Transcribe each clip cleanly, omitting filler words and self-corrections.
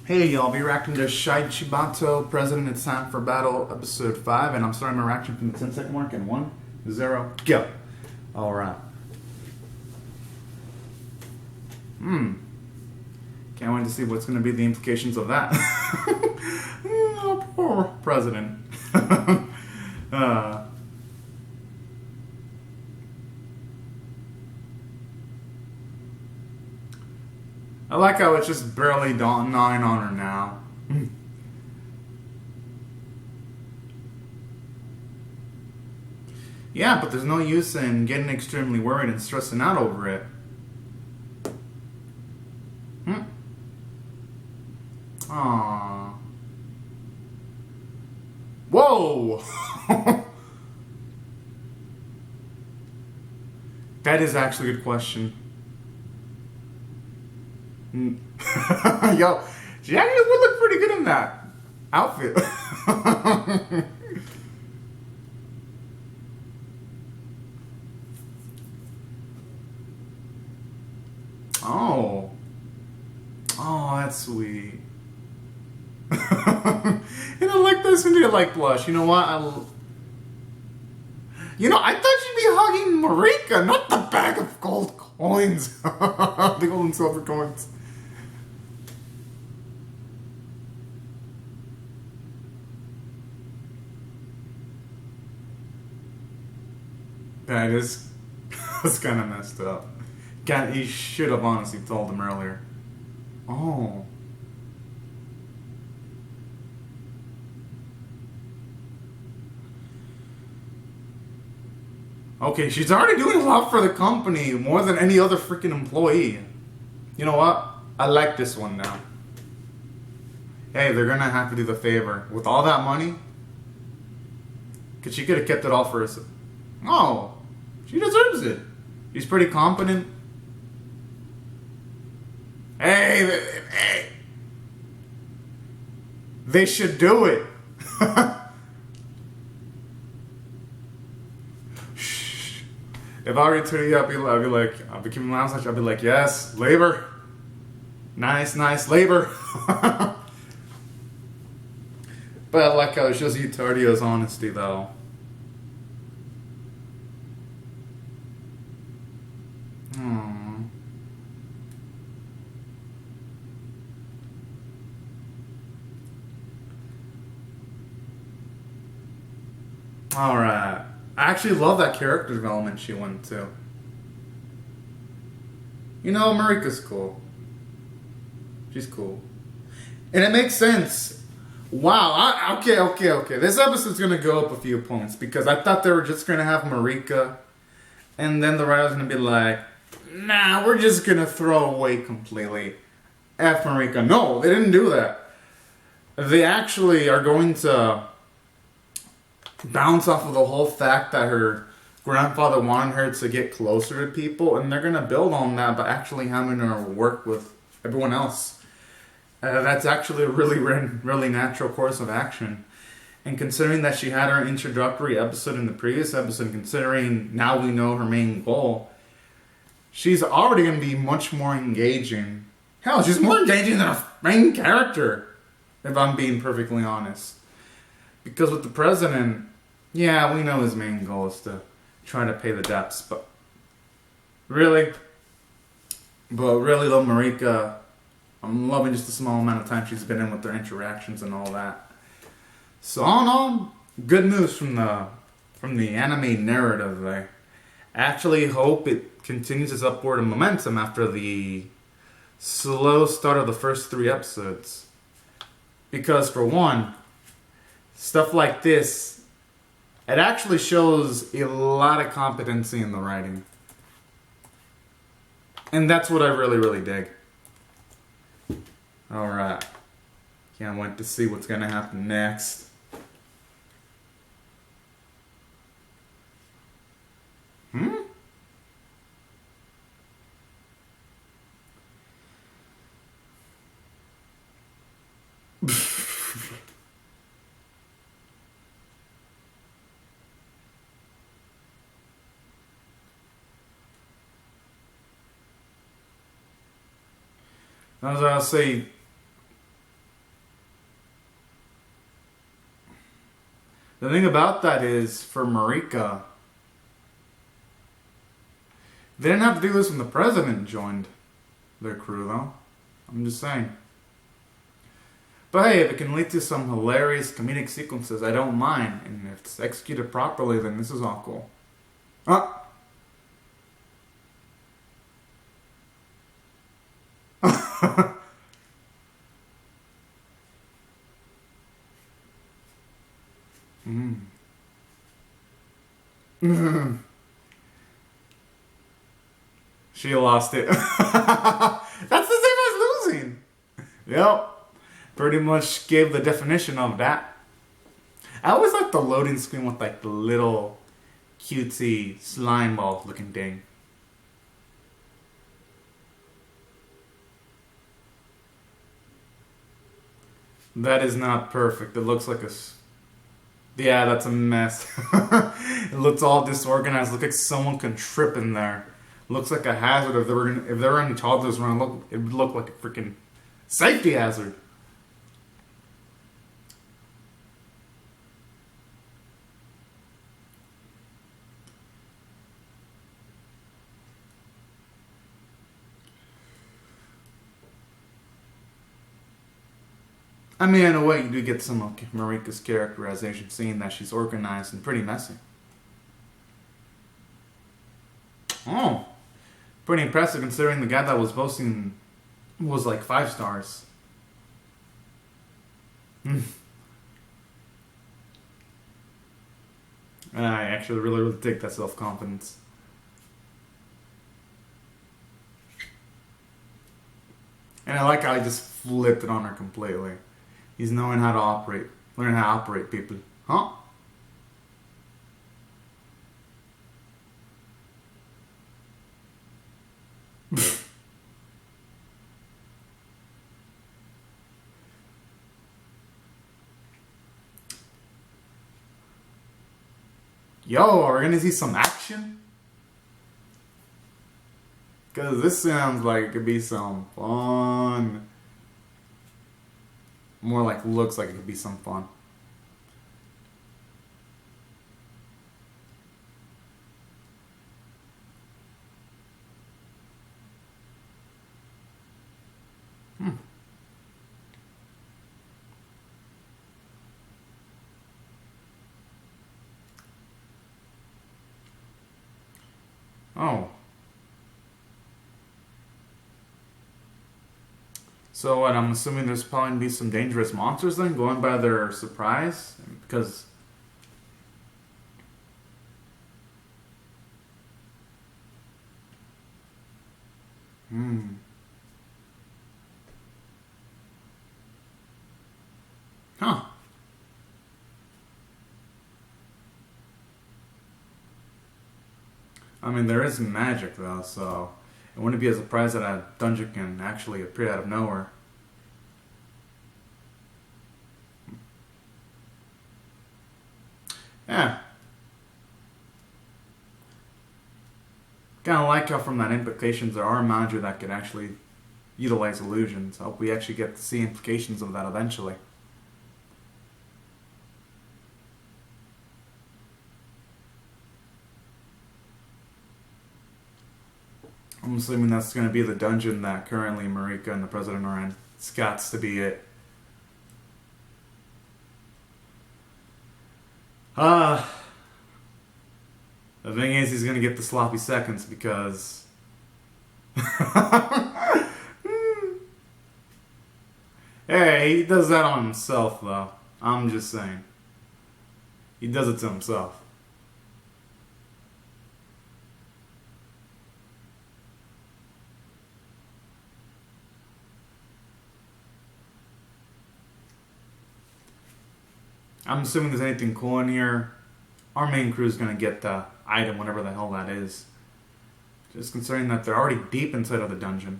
Hey y'all, be reacting to Shachibato, President It's Time for Battle, Episode 5, and I'm starting my reaction from the 10-second mark in 1, 0, go. Alright. Can't wait to see what's going to be the implications of that. Oh, poor President. I like how it's just barely gnawing on her now. Yeah, but there's no use in getting extremely worried and stressing out over it. Aww. Whoa! That is actually a good question. Yo, she actually would look pretty good in that outfit. Oh. Oh, that's sweet. And I like this and I like blush. You know what? I thought she'd be hugging Marika, not the bag of gold coins. The gold and silver coins. That is that's kind of messed up. God, he should have honestly told him earlier. Oh. Okay, she's already doing a lot for the company, more than any other freaking employee. You know what? I like this one now. Hey, they're gonna have to do the favor. With all that money, because she could have kept it all for herself. Oh, she deserves it. She's pretty competent. Hey, they should do it. If I were to you, I'd be like, I'll be keeping my mouth. I'd be like, yes, labor. Nice labor. But I like how it shows you Tardio's honesty, though. Alright. I actually love that character development she went to. You know, Marika's cool. She's cool. And it makes sense. Wow. Okay. This episode's going to go up a few points because I thought they were just going to have Marika and then the writer's going to be like, nah, we're just going to throw away completely F Marika. No, they didn't do that. They actually are going to bounce off of the whole fact that her grandfather wanted her to get closer to people, and they're going to build on that by actually having her work with everyone else. That's actually a really natural course of action. And considering that she had her introductory episode in the previous episode, considering now we know her main goal, she's already going to be much more engaging. Hell, she's more engaging than her main character, if I'm being perfectly honest. Because with the president, yeah, we know his main goal is to try to pay the debts, but really though, Marika, I'm loving just the small amount of time she's been in with their interactions and all that. So all in all, good news from the anime narrative. I actually hope it continues its upward momentum after the slow start of the first 3 episodes. Because for one, stuff like this, it actually shows a lot of competency in the writing. And that's what I really dig. Alright. Can't wait to see what's gonna happen next. As I'll say, The thing about that is, for Marika, they didn't have to do this when the president joined their crew, though. I'm just saying. But hey, if it can lead to some hilarious comedic sequences, I don't mind. And if it's executed properly, then this is all cool. Ah! She lost it. That's the same as losing. Yep. Pretty much gave the definition of that. I always like the loading screen with like the little cutesy slime ball looking thing. That is not perfect. It looks like a... Yeah, that's a mess. It looks all disorganized. Looks like someone can trip in there. Looks like a hazard. If there were any toddlers around, it would look like a freaking safety hazard. I mean, in a way, you do get some of Marika's characterization, seeing that she's organized and pretty messy. Oh, pretty impressive considering the guy that was boasting was like 5 stars. I actually really take that self-confidence. And I like how he just flipped it on her completely. He's knowing how to operate. Learning how to operate people. Huh? Yo, are we gonna see some action? Because this sounds like it could be some fun. More like looks like it could be some fun. Oh. So what, I'm assuming there's probably going to be some dangerous monsters then, going by their surprise? Because... Huh. I mean, there is magic though, so it wouldn't be a surprise that a dungeon can actually appear out of nowhere. Yeah. Kind of like how from that implications there are magic that can actually utilize illusions. I hope we actually get to see implications of that eventually. I'm assuming that's going to be the dungeon that currently Marika and the President are in. It's got to be it. The thing is, he's going to get the sloppy seconds because... Hey, he does that on himself, though. I'm just saying. He does it to himself. I'm assuming there's anything cool in here. Our main crew is going to get the item, whatever the hell that is. Just considering that they're already deep inside of the dungeon.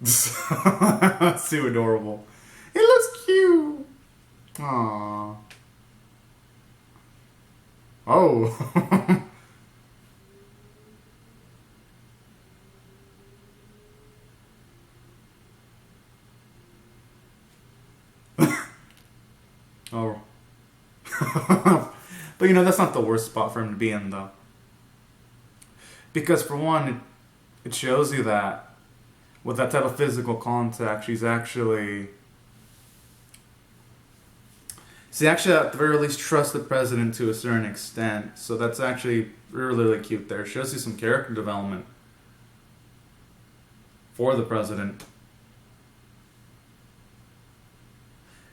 That's too adorable. It looks cute. Aww. Oh. Oh. But that's not the worst spot for him to be in, though. Because, for one, it shows you that with that type of physical contact, she's actually. She actually, at the very least, trusts the president to a certain extent. So that's actually really, really cute there. It shows you some character development for the president.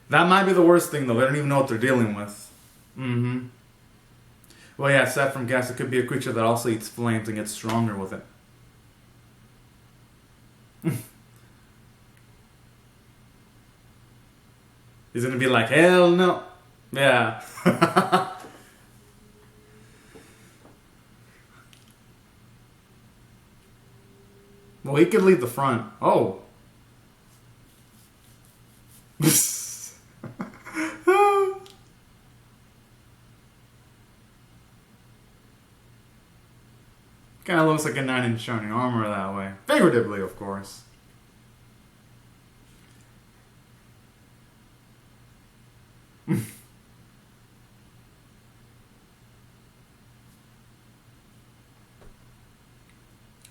That might be the worst thing, though. They don't even know what they're dealing with. Mm-hmm. Well, yeah, aside from gas, it could be a creature that also eats flames and gets stronger with it. He's gonna be like, hell no. Yeah. Well, he could leave the front. Oh. Kind of looks like a 9-inch shining armor that way. Figuratively, of course.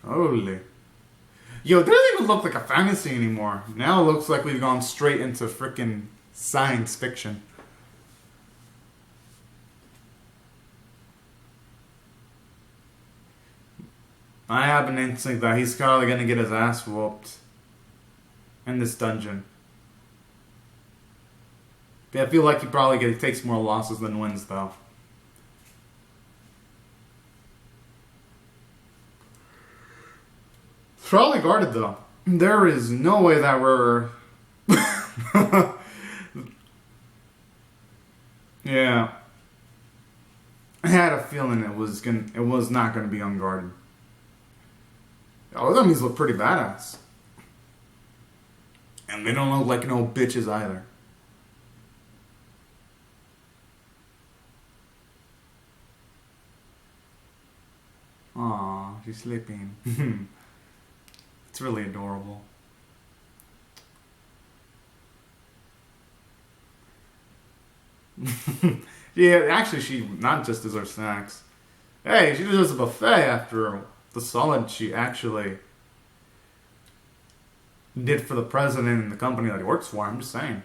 Holy. Yo, it doesn't even look like a fantasy anymore. Now it looks like we've gone straight into frickin' science fiction. I have an instinct that he's probably gonna get his ass whooped in this dungeon. Yeah, I feel like he takes more losses than wins, though. It's probably guarded, though. There is no way that we're. Yeah, I had a feeling it was not gonna be unguarded. Oh, them these look pretty badass, and they don't look like no bitches either. Aw, she's sleeping. It's really adorable. Yeah, actually, she not just deserves snacks. Hey, she deserves a buffet after the solid she actually did for the president and the company that he works for. I'm just saying.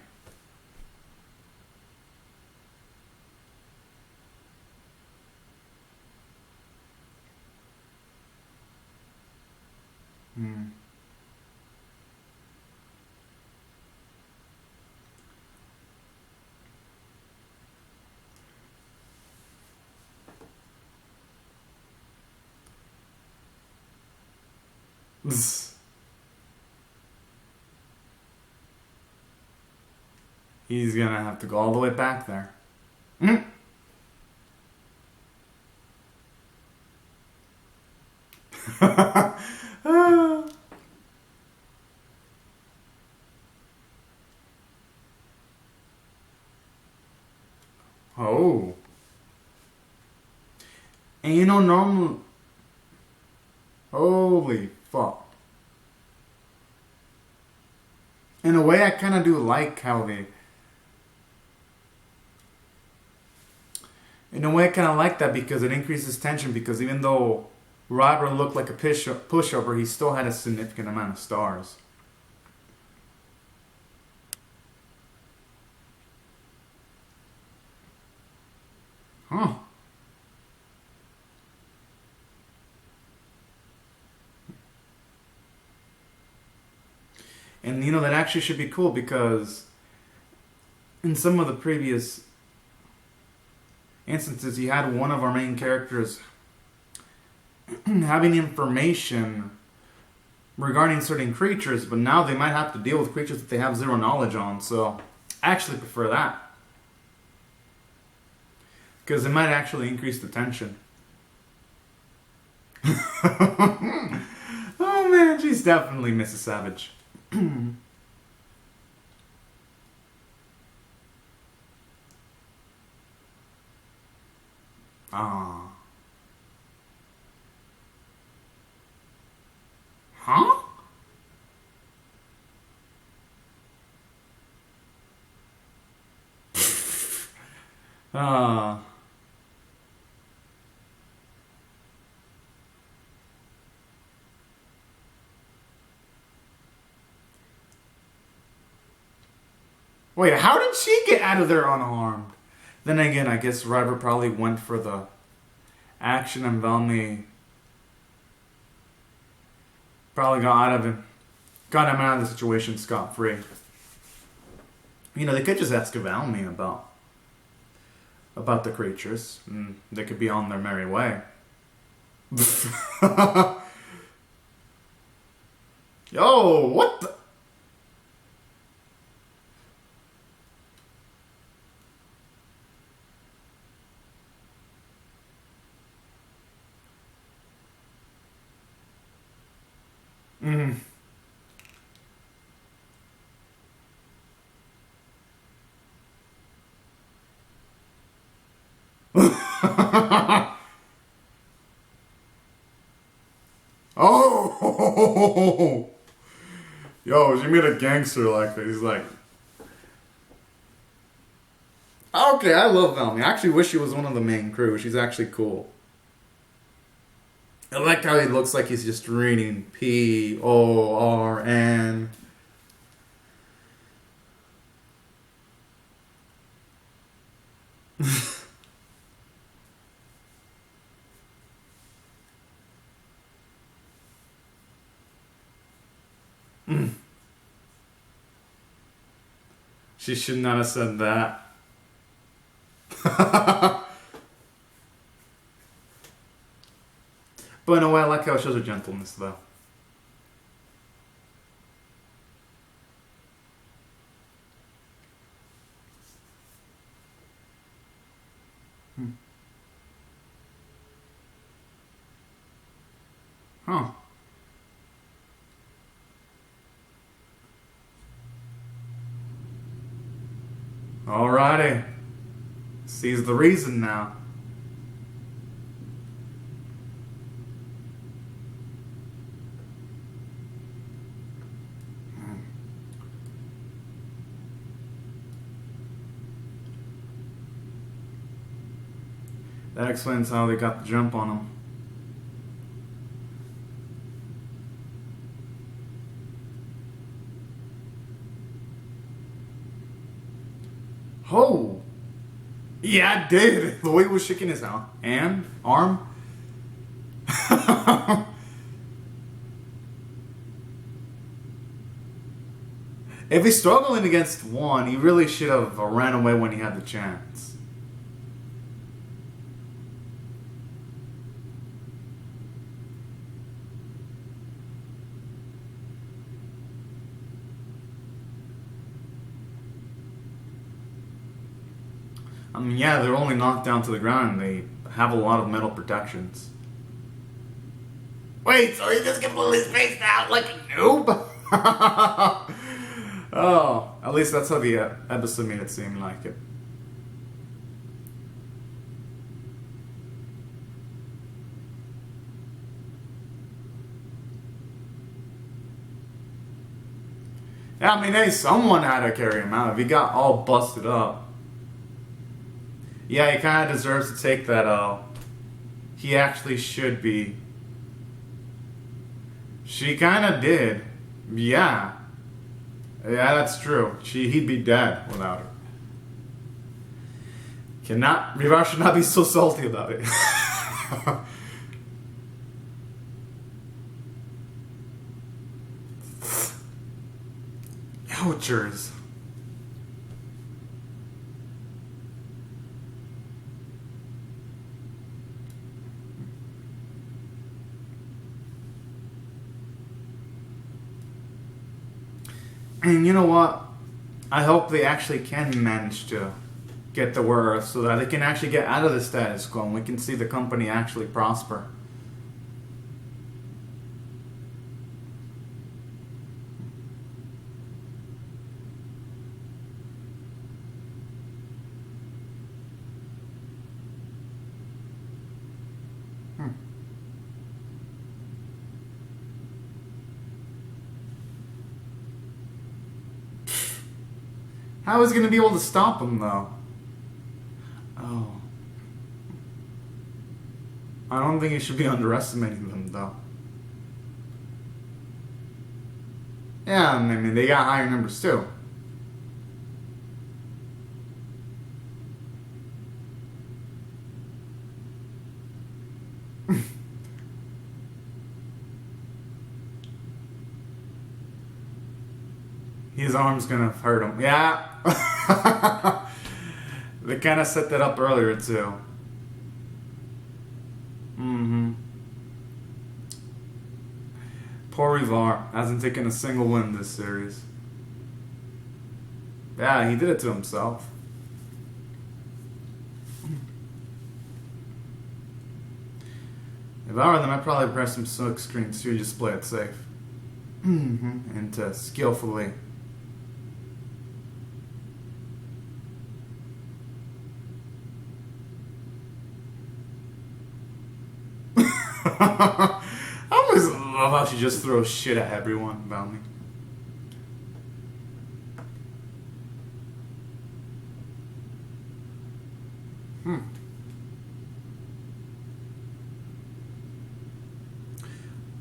Hmm. He's gonna have to go all the way back there. Mm. Oh. And normal. Holy fuck. In a way, I kind of do like how they. In a way, I kind of like that because it increases tension. Because even though Robert looked like a pushover, he still had a significant amount of stars. Huh. And that actually should be cool because in some of the previous instances, you had one of our main characters having information regarding certain creatures, but now they might have to deal with creatures that they have zero knowledge on. So I actually prefer that because it might actually increase the tension. Oh man, she's definitely Mrs. Savage. Ah. Huh? Ah. Wait, how did she get out of there unharmed? Then again, I guess River probably went for the action and Velmy probably got him out of the situation scot-free. You know, they could just ask Velmy about the creatures, and they could be on their merry way. Yo, what the? Mm. Oh! Yo, she made a gangster like that. He's like, okay, I love Velmy. I actually wish she was one of the main crew. She's actually cool. I like how he looks like he's just reading Porn. She should not have said that. But in a way, I like how it shows her gentleness, though. Huh. Alrighty. Sees the reason now. That explains how they got the jump on him. Oh! Yeah, I did. The way he was shaking his arm. If he's struggling against one, he really should have ran away when he had the chance. I mean, yeah, they're only knocked down to the ground and they have a lot of metal protections. Wait, so he just completely spaced out like a noob? Oh, at least that's how the episode made it seem like it. Yeah, I mean, hey, someone had to carry him out. If he got all busted up. Yeah, he kind of deserves to take that L. He actually should be. She kind of did. Yeah. Yeah, that's true. He'd be dead without her. Rivar should not be so salty about it. Ouchers. And you know what? I hope they actually can manage to get the word so that they can actually get out of the status quo and we can see the company actually prosper. How is he gonna be able to stop him though? Oh. I don't think you should be underestimating them though. Yeah, I mean they got higher numbers too. His arm's gonna hurt him. Yeah. They kind of set that up earlier too. Mm-hmm. Poor Ivar hasn't taken a single win this series. Yeah, he did it to himself. If I were them, I'd probably press some silk screens to just play it safe. Mm-hmm. And to skillfully. I always love how she just throws shit at everyone about me.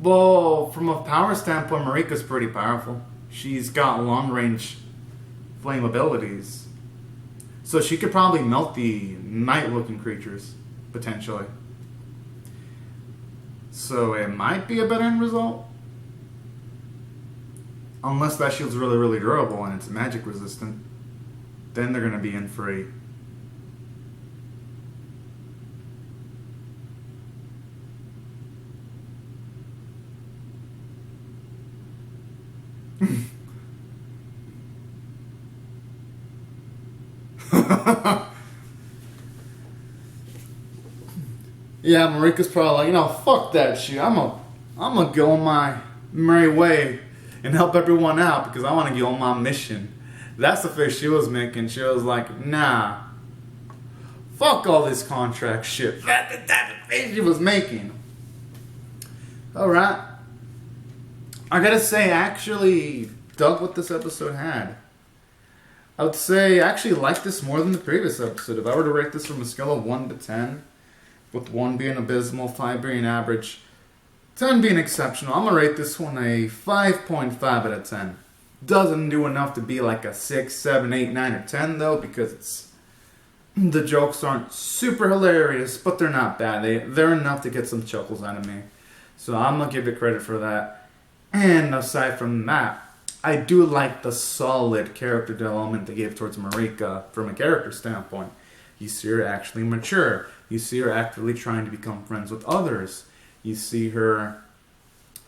Well, from a power standpoint, Marika's pretty powerful. She's got long range flame abilities. So she could probably melt the night looking creatures, potentially. So it might be a better end result. Unless that shield's really, really durable and it's magic resistant. Then they're going to be in free. Yeah, Marika's probably like, fuck that shit. I'm gonna go on my merry way and help everyone out because I want to get on my mission. That's the face she was making. She was like, nah, fuck all this contract shit. That's the face she was making. Alright. I gotta say, I actually dug what this episode had. I would say I actually like this more than the previous episode. If I were to rate this from a scale of 1 to 10, with 1 being abysmal, 5 being average, 10 being exceptional, I'm going to rate this one a 5.5 out of 10. Doesn't do enough to be like a 6, 7, 8, 9, or 10 though, because the jokes aren't super hilarious, but they're not bad. They're enough to get some chuckles out of me. So I'm going to give it credit for that. And aside from that, I do like the solid character development they gave towards Marika from a character standpoint. You see her actually mature. You see her actively trying to become friends with others. You see her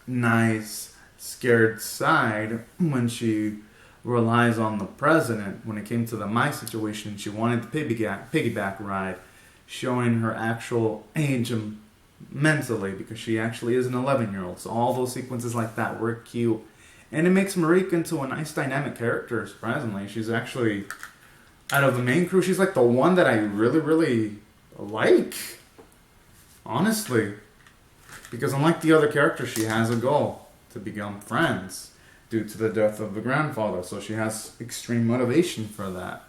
nice, scared side when she relies on the president. When it came to the my situation, she wanted the piggyback ride, showing her actual age mentally because she actually is an 11-year-old. So all those sequences like that were cute. And it makes Marika into a nice dynamic character, surprisingly. She's actually, out of the main crew, she's like the one that I really, really like. Honestly. Because unlike the other characters, she has a goal to become friends due to the death of the grandfather. So she has extreme motivation for that.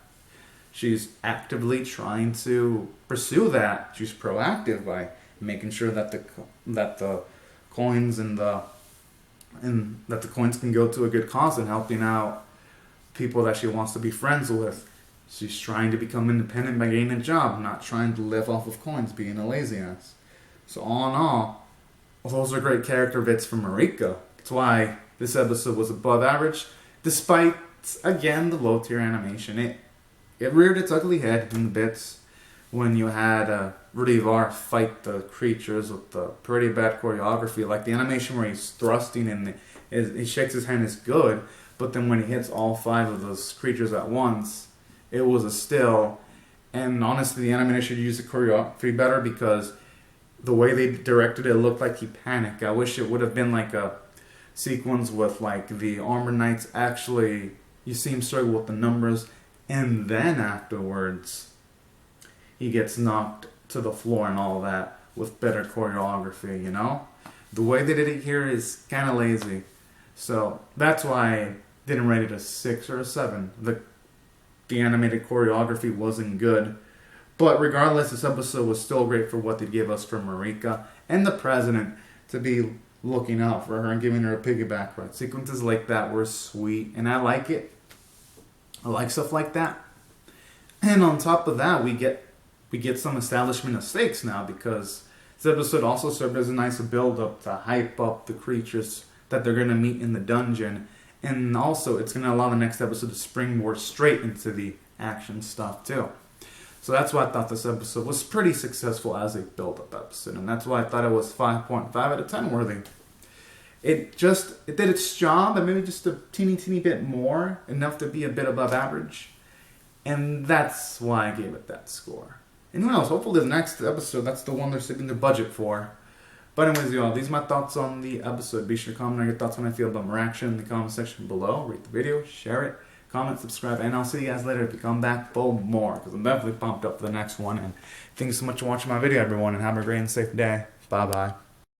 She's actively trying to pursue that. She's proactive by making sure that the coins and that the coins can go to a good cause and helping out people that she wants to be friends with. She's trying to become independent by getting a job, not trying to live off of coins, being a lazy ass. So all in all, those are great character bits from Marika. That's why this episode was above average, despite, again, the low tier animation. It reared its ugly head in the bits when you had Rudivar fight the creatures with the pretty bad choreography. Like the animation where he's thrusting and he shakes his hand is good, but then when he hits all 5 of those creatures at once, it was a still. And honestly, the animator should use the choreography better because the way they directed it looked like he panicked. I wish it would have been like a sequence with like the armor knights actually, you see him struggle with the numbers, and then afterwards he gets knocked to the floor and all that with better choreography, you know? The way they did it here is kind of lazy. So that's why I didn't rate it a 6 or a 7. the animated choreography wasn't good. But regardless, this episode was still great for what they gave us from Marika and the president to be looking out for her and giving her a piggyback ride. Sequences like that were sweet, and I like it. I like stuff like that. And on top of that, we get some establishment of stakes now, because this episode also served as a nice build-up to hype up the creatures that they're going to meet in the dungeon. And also, it's going to allow the next episode to springboard straight into the action stuff, too. So that's why I thought this episode was pretty successful as a build-up episode. And that's why I thought it was 5.5 out of 10 worthy. It did its job, and maybe just a teeny bit more, enough to be a bit above average. And that's why I gave it that score. And who knows, hopefully the next episode, that's the one they're sticking their budget for. But anyways, y'all, these are my thoughts on the episode. Be sure to comment on your thoughts on how I feel about my reaction in the comment section below. Rate the video, share it, comment, subscribe, and I'll see you guys later if you come back for more, because I'm definitely pumped up for the next one. And thanks so much for watching my video, everyone, and have a great and safe day. Bye-bye.